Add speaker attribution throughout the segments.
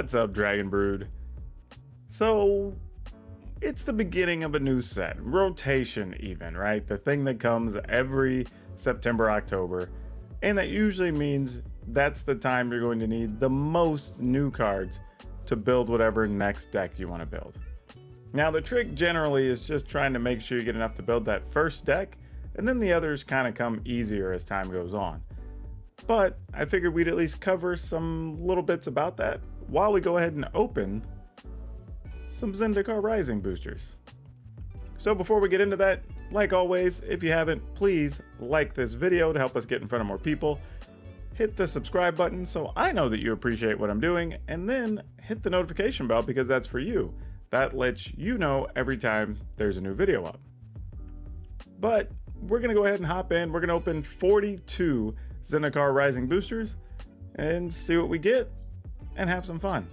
Speaker 1: What's up, Dragon Brood? So, it's the beginning of a new set, rotation even, right? The thing that comes every September, October, and that usually means that's the time you're going to need the most new cards to build whatever next deck you want to build. Now, the trick generally is just trying to make sure you get enough to build that first deck, and then the others kind of come easier as time goes on. But I figured we'd at least cover some little bits about that while we go ahead and open some Zendikar Rising boosters. So before we get into that, like always, if you haven't, please like this video to help us get in front of more people. Hit the subscribe button so I know that you appreciate what I'm doing, and then hit the notification bell because that's for you. That lets you know every time there's a new video up. But we're going to go ahead and hop in. We're going to open 42 Zendikar Rising boosters and see what we get and have some fun.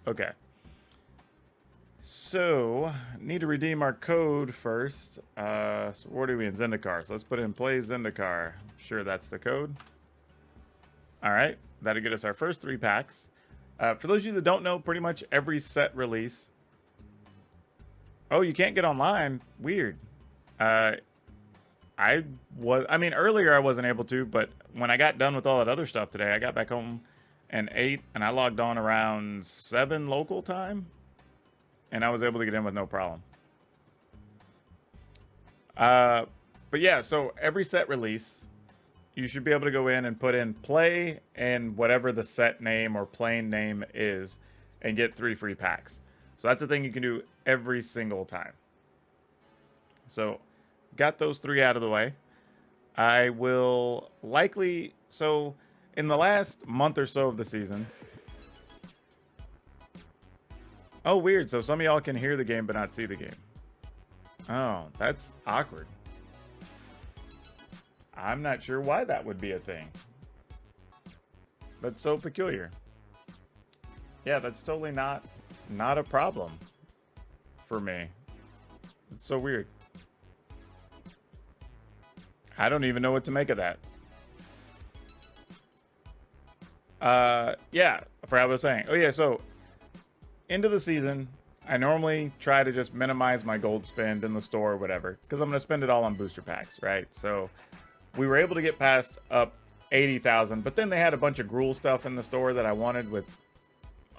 Speaker 1: Okay. So, need to redeem our code first. So what are we in Zendikar? So let's put in play Zendikar. Sure, that's the code. All right, that'll get us our first 3 packs. For those of you that don't know, pretty much every set release. Oh, you can't get online. Weird. I mean, earlier I wasn't able to, but when I got done with all that other stuff today, I got back home and ate, and I logged on around 7 local time, and I was able to get in with no problem. But yeah, so every set release, you should be able to go in and put in play and whatever the set name or plane name is and get 3 free packs. So that's the thing you can do every single time. So got those 3 out of the way. I will likely, so in the last month or so of the season. Oh, weird. So some of y'all can hear the game but not see the game. Oh, that's awkward. I'm not sure why that would be a thing. That's so peculiar. Yeah, that's totally not a problem for me. It's so weird. I don't even know what to make of that. Yeah, I forgot what I was saying. Oh yeah, so into the season, I normally try to just minimize my gold spend in the store or whatever, because I'm going to spend it all on booster packs, right? So we were able to get past up 80,000, but then they had a bunch of Gruul stuff in the store that I wanted with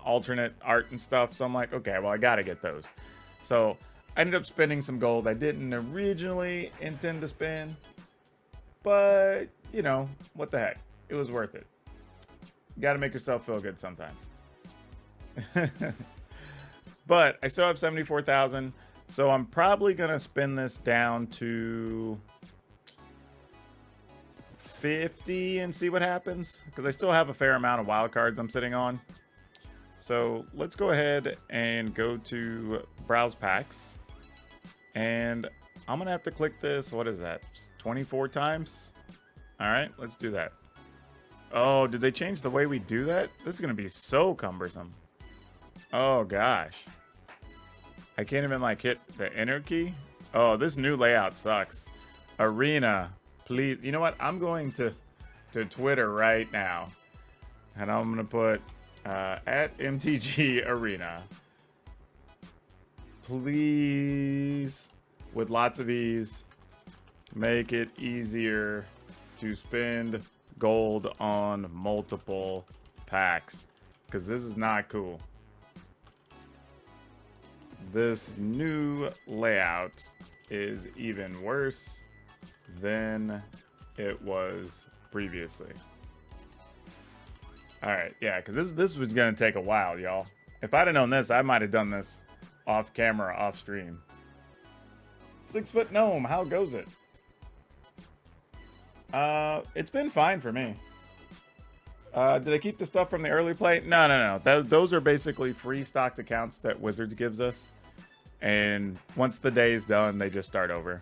Speaker 1: alternate art and stuff. So I'm like, okay, well, I got to get those. So I ended up spending some gold I didn't originally intend to spend, but you know, what the heck? It was worth it. You got to make yourself feel good sometimes. But I still have 74,000, so I'm probably gonna spin this down to 50 and see what happens, because I still have a fair amount of wild cards I'm sitting on. So let's go ahead and go to browse packs, and I'm gonna have to click this. What is that? 24 times? All right, let's do that. Oh, did they change the way we do that? This is gonna be so cumbersome. Oh gosh, I can't even like hit the enter key. Oh, this new layout sucks. Arena, please. You know what? I'm going to Twitter right now, and I'm gonna put at MTG Arena. Please, with lots of ease, make it easier to spend gold on multiple packs, because this is not cool. This new layout is even worse than it was previously. All right, yeah, because this was gonna take a while, y'all. If I'd have known this, I might have done this off camera, off stream. 6-foot gnome, how goes it? It's been fine for me. Did I keep the stuff from the early play? No. Those are basically free stocked accounts that Wizards gives us. And once the day is done, they just start over.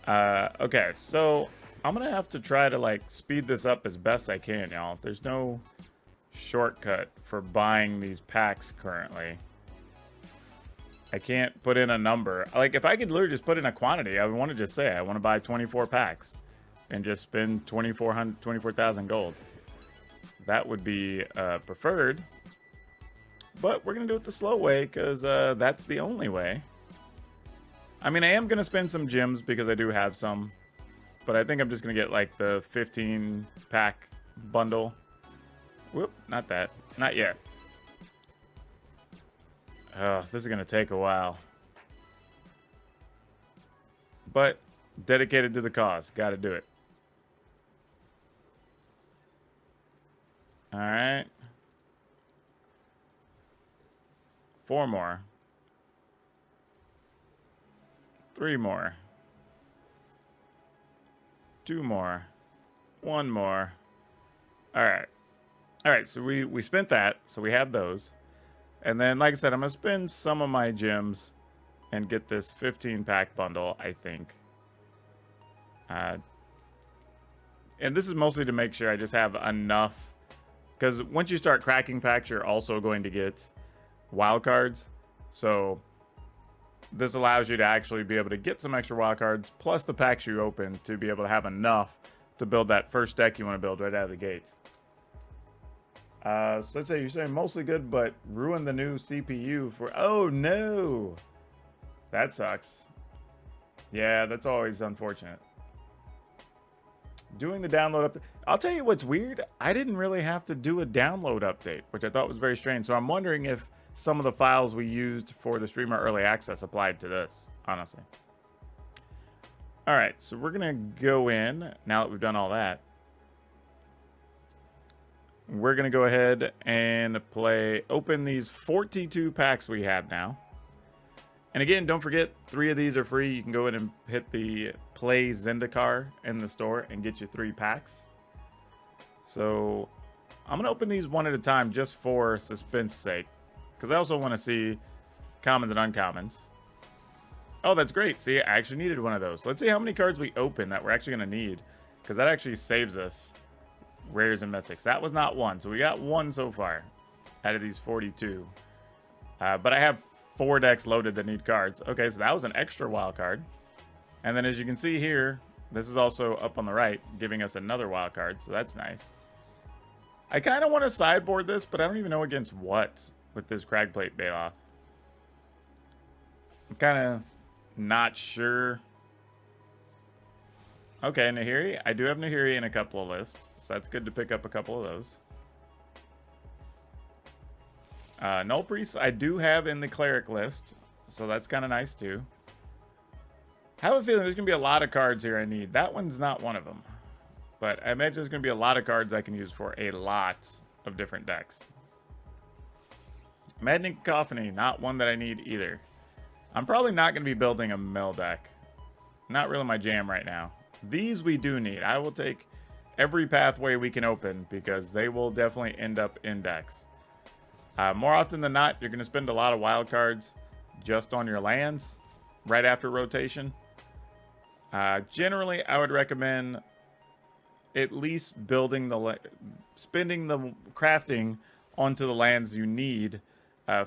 Speaker 1: Okay, so I'm going to have to try to, like, speed this up as best I can, y'all. There's no shortcut for buying these packs currently. I can't put in a number. Like, if I could literally just put in a quantity, I would want to just say I want to buy 24 packs and just spend 24,000 gold. that would be preferred. But we're going to do it the slow way because that's the only way. I mean, I am going to spend some gems because I do have some. But I think I'm just going to get like the 15 pack bundle. Whoop, not that. Not yet. Oh, this is going to take a while. But dedicated to the cause. Got to do it. All right. 4 more. 3 more. 2 more. 1 more. All right. All right, so we spent that, so we have those. And then, like I said, I'm going to spend some of my gems and get this 15-pack bundle, I think. And this is mostly to make sure I just have enough. Because once you start cracking packs, you're also going to get wild cards. So this allows you to actually be able to get some extra wild cards, plus the packs you open, to be able to have enough to build that first deck you want to build right out of the gate. So let's say you're saying mostly good, but ruin the new CPU for... Oh, no! That sucks. Yeah, that's always unfortunate. Doing the download update. I'll tell you what's weird. I didn't really have to do a download update, which I thought was very strange. So I'm wondering if some of the files we used for the streamer early access applied to this, honestly. All right, so we're going to go in, now that we've done all that. We're going to go ahead and open these 42 packs we have now. And again, don't forget, 3 of these are free. You can go in and hit the Play Zendikar in the store and get you 3 packs. So I'm going to open these one at a time just for suspense sake. Because I also want to see commons and uncommons. Oh, that's great. See, I actually needed one of those. Let's see how many cards we open that we're actually going to need. Because that actually saves us rares and mythics. That was not one. So we got 1 so far out of these 42. But I have 4 decks loaded that need cards. Okay, so that was an extra wild card. And then as you can see here, this is also up on the right, giving us another wild card. So that's nice. I kind of want to sideboard this, but I don't even know against what with this Cragplate Baloth. I'm kind of not sure. Okay, Nahiri. I do have Nahiri in a couple of lists, so that's good to pick up a couple of those. Null Priests I do have in the Cleric list, so that's kind of nice too. I have a feeling there's going to be a lot of cards here I need. That one's not one of them. But I imagine there's going to be a lot of cards I can use for a lot of different decks. Maddening Cacophony, not one that I need either. I'm probably not going to be building a mill deck. Not really my jam right now. These we do need. I will take every pathway we can open because they will definitely end up in decks. More often than not, you're going to spend a lot of wild cards just on your lands right after rotation. Generally, I would recommend at least spending the crafting onto the lands you need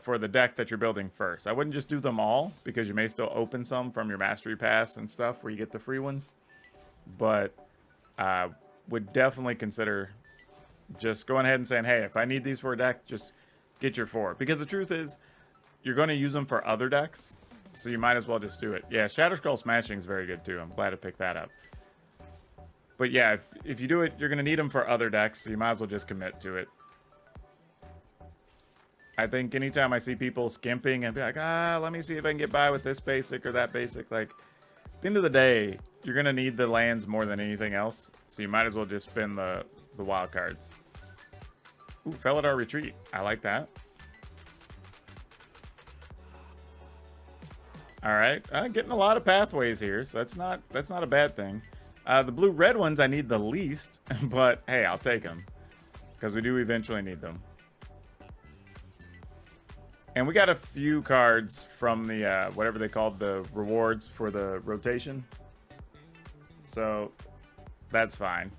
Speaker 1: for the deck that you're building first. I wouldn't just do them all because you may still open some from your Mastery Pass and stuff where you get the free ones. But would definitely consider just going ahead and saying, hey, if I need these for a deck, just get your 4. Because the truth is, you're going to use them for other decks, so you might as well just do it. Yeah, Shatterskull Smashing is very good too. I'm glad to pick that up. But yeah, if you do it, you're going to need them for other decks, so you might as well just commit to it. I think anytime I see people skimping and be like, let me see if I can get by with this basic or that basic, like, at the end of the day, you're going to need the lands more than anything else, so you might as well just spin the wild cards. Ooh, Felidar Retreat. I like that. All right, getting a lot of pathways here, so that's not a bad thing. The blue-red ones I need the least, but hey, I'll take them because we do eventually need them. And we got a few cards from the whatever they called the rewards for the rotation, so that's fine.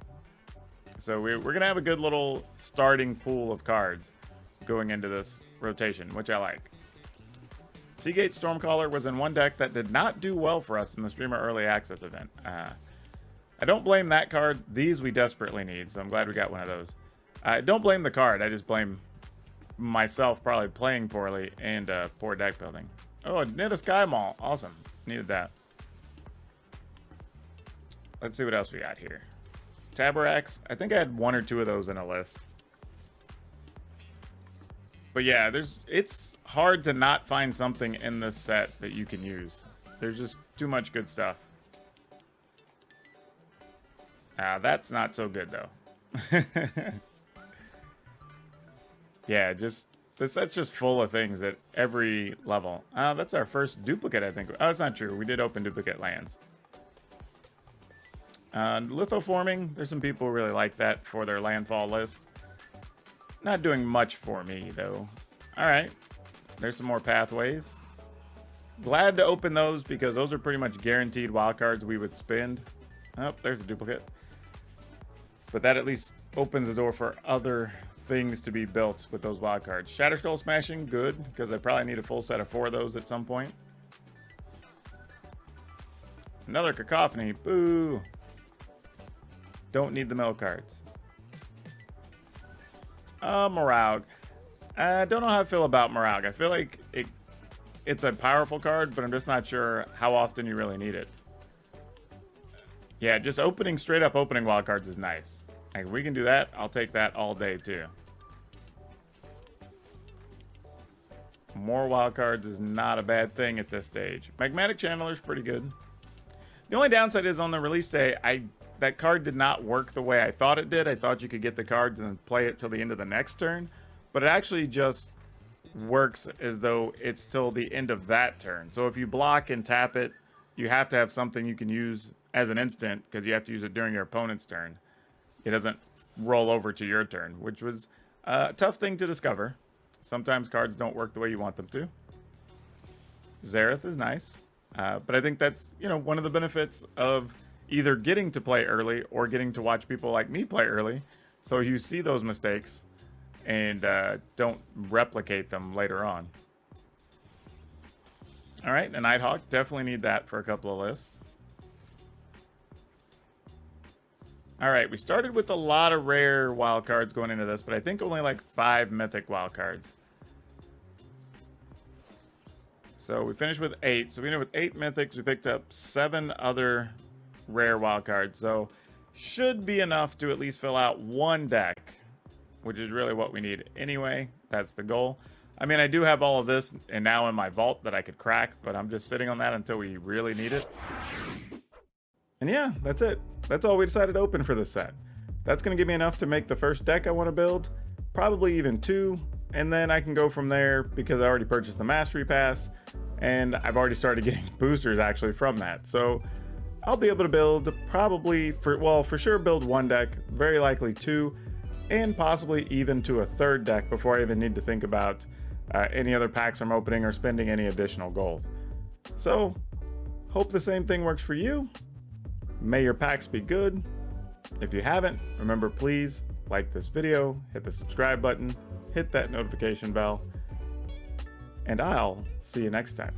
Speaker 1: So we're gonna have a good little starting pool of cards going into this rotation, which I like. Seagate Stormcaller was in one deck that did not do well for us in the Streamer Early Access event. I don't blame that card. These we desperately need, so I'm glad we got one of those. I don't blame the card. I just blame myself probably playing poorly and poor deck building. Oh, knit a Sky Mall. Awesome. Needed that. Let's see what else we got here. Tabaraks. I think I had 1 or 2 of those in a list. But yeah, it's hard to not find something in this set that you can use. There's just too much good stuff. That's not so good though. Yeah, just the set's just full of things at every level. That's our first duplicate, I think. Oh, that's not true. We did open duplicate lands. Lithoforming, there's some people who really like that for their landfall list. Not doing much for me, though. Alright, there's some more pathways. Glad to open those because those are pretty much guaranteed wildcards we would spend. Oh, there's a duplicate. But that at least opens the door for other things to be built with those wildcards. Shatterskull Smashing, good, because I probably need a full set of 4 of those at some point. Another Cacophony, boo! Don't need the mill cards. Moraug. I don't know how I feel about Moraug. I feel like it's a powerful card, but I'm just not sure how often you really need it. Yeah, just straight up opening wild cards is nice. Like, if we can do that, I'll take that all day too. More wild cards is not a bad thing at this stage. Magmatic Channeler's pretty good. The only downside is on the release day, that card did not work the way I thought it did. I thought you could get the cards and play it till the end of the next turn, but it actually just works as though it's till the end of that turn. So if you block and tap it, you have to have something you can use as an instant because you have to use it during your opponent's turn. It doesn't roll over to your turn, which was a tough thing to discover. Sometimes cards don't work the way you want them to. Zareth is nice, but I think that's, one of the benefits of either getting to play early or getting to watch people like me play early, so you see those mistakes and don't replicate them later on. All right, a Nighthawk, definitely need that for a couple of lists. All right, we started with a lot of rare wild cards going into this, but I think only like 5 mythic wild cards. So we finished with 8. So we ended with 8 mythics. We picked up 7 other rare wild cards. So should be enough to at least fill out 1 deck, which is really what we need anyway. That's the goal. I mean, I do have all of this and now in my vault that I could crack, but I'm just sitting on that until we really need it. And yeah, that's it. That's all we decided to open for this set. That's going to give me enough to make the first deck I want to build, probably even 2, and then I can go from there because I already purchased the Mastery Pass, and I've already started getting boosters actually from that. So I'll be able to build probably, for sure build 1 deck, very likely 2, and possibly even to a 3rd deck before I even need to think about any other packs I'm opening or spending any additional gold. So, hope the same thing works for you. May your packs be good. If you haven't, remember, please like this video, hit the subscribe button, hit that notification bell, and I'll see you next time.